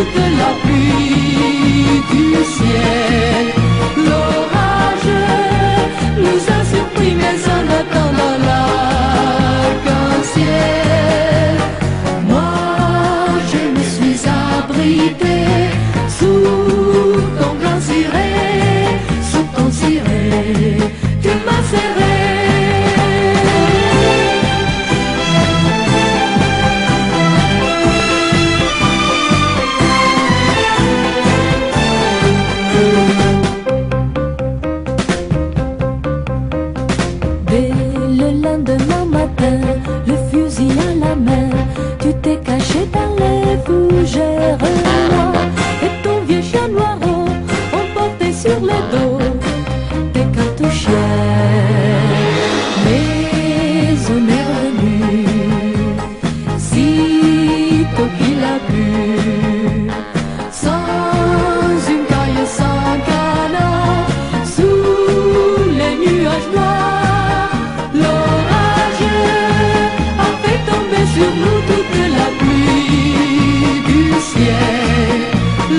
toute la pluie du ciel. L'orage nous a surpris, mais en attendant l'arc-en-ciel, moi je me suis abritée sous ton grand ciré, sous ton ciré, tu m'as serré. Dès le lendemain matin, le fusil à la main, tu t'es caché dans les fougères noires, et ton vieux chien noir emporté sur le dos tes cartouchières. Mais on est revenu, sitôt qu'il a plu, sans une caille, sans canard, sous les nuages noirs. L'orage a fait tomber sur nous toute la pluie du ciel.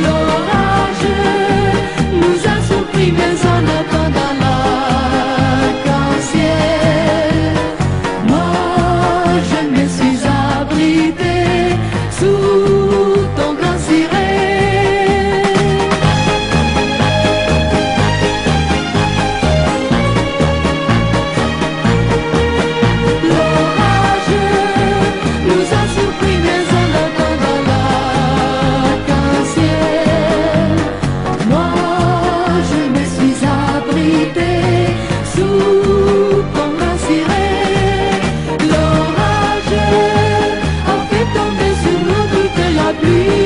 L'orage nous a surpris, mais en attendant l'arc-en-ciel, moi je me suis abritée sous ton grand ciré. L'orage nous a surpris, mais en attendant l'arc-en-ciel, moi je me suis abritée sous ton grand ciré. L'orage a fait tomber sur nous toute la pluie